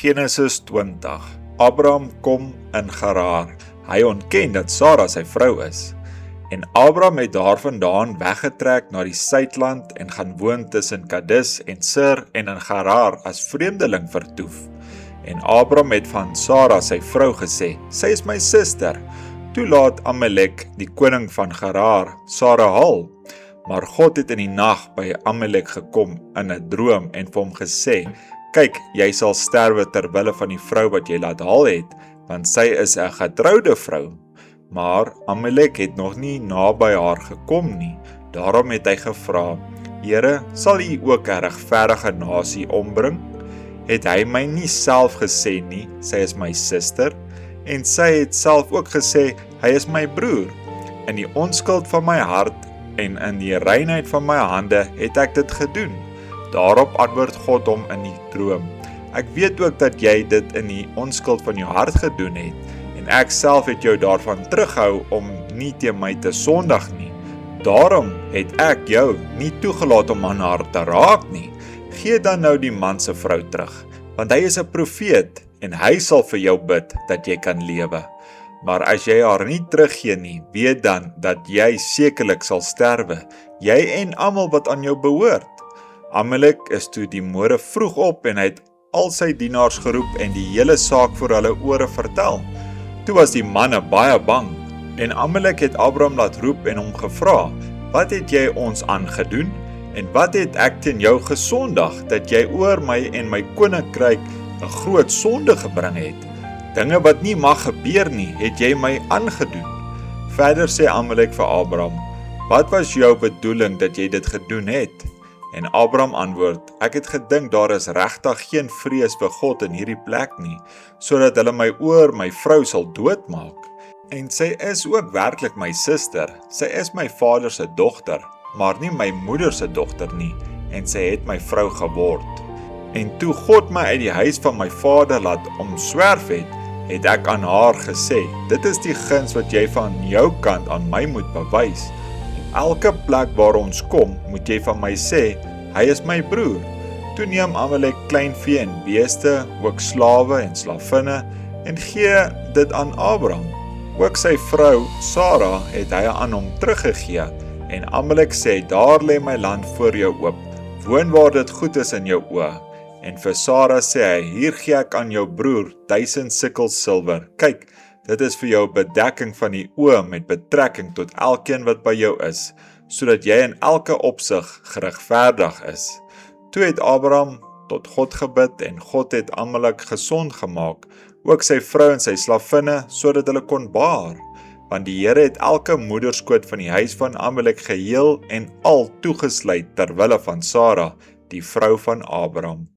Genesis 20. Abraham kom in Gerar. Hy ontken dat Sara sy vrou is. En Abraham het daarvandaan weggetrek na die suidland en gaan woon tussen Kadis en Sur en in Gerar as vreemdeling vertoef. En Abraham het van Sara sy vrou gesê, sy is my suster. Toe laat Amalek, die koning van Gerar, Sara haal. Maar God het in die nag by Amalek gekom in 'n droom en vir hom gesê, kyk, jy sal sterwe terwille van die vrou wat jy laat haal het, want sy is 'n getroude vrou. Maar Amalek het nog nie naby haar gekom nie. Daarom het hy gevra, Here, sal U ook 'n regverdige nasie ombring? Het hy my nie self gesê nie, sy is my suster? En sy het self ook gesê, hy is my broer. In die onskuld van my hart en in die reinheid van my hande het ek dit gedoen. Daarop antwoord God hom in die droom, ek weet ook dat jy dit in die onskuld van jou hart gedoen het, en ek self het jou daarvan terughou om nie teen my te sondig nie. Daarom het ek jou nie toegelaat om aan haar te raak nie. Gee dan nou die man se vrou terug, want hy is 'n profeet, en hy sal vir jou bid dat jy kan lewe. Maar as jy haar nie teruggee nie, weet dan dat jy sekerlik sal sterwe, jy en almal wat aan jou behoort. Amalek is toe die môre vroeg op en hy het al sy dienaars geroep en die hele saak voor hulle ore vertel. Toe was die manne baie bang en Amalek het Abraham laat roep en hom gevra, wat het jy ons aangedoen en wat het ek teen jou gesondig dat jy oor my en my koninkryk 'n groot sonde gebring het? Dinge wat nie mag gebeur nie, het jy my aangedoen. Verder sê Amalek vir Abraham, wat was jou bedoeling dat jy dit gedoen het? En Abraham antwoord, ek het gedink daar is regtig geen vrees vir God in hierdie plek nie, sodat hulle my oor my vrou sal doodmaak. En sy is ook werklik my suster, sy is my vader se dogter, maar nie my moeder se dogter nie, en sy het my vrou geword. En toe God my uit die huis van my vader laat omswerf het ek aan haar gesê, dit is die guns wat jy van jou kant aan my moet bewys. Elke plek waar ons kom, moet jy van my sê, hy is my broer. Toe neem Amalek kleinvee en beeste, ook slawe en slavinne, en gee dit aan Abraham. Ook sy vrou, Sara, het hy aan hom teruggegee, en Amalek sê, daar lê my land voor jou oop, woon waar dit goed is in jou oë. En vir Sara sê hy, hier gee ek aan jou broer 1000 sikkels silwer. Kyk, dit is vir jou bedekking van die oë met betrekking tot elkeen wat by jou is, sodat jy in elke opsig geregverdig is. Toe het Abraham tot God gebid en God het Amalek gesond gemaak, ook sy vrou en sy slavinne, sodat hulle kon baar. Want die Here het elke moederskoot van die huis van Amalek geheel en al toegesluit terwille van Sara, die vrou van Abraham.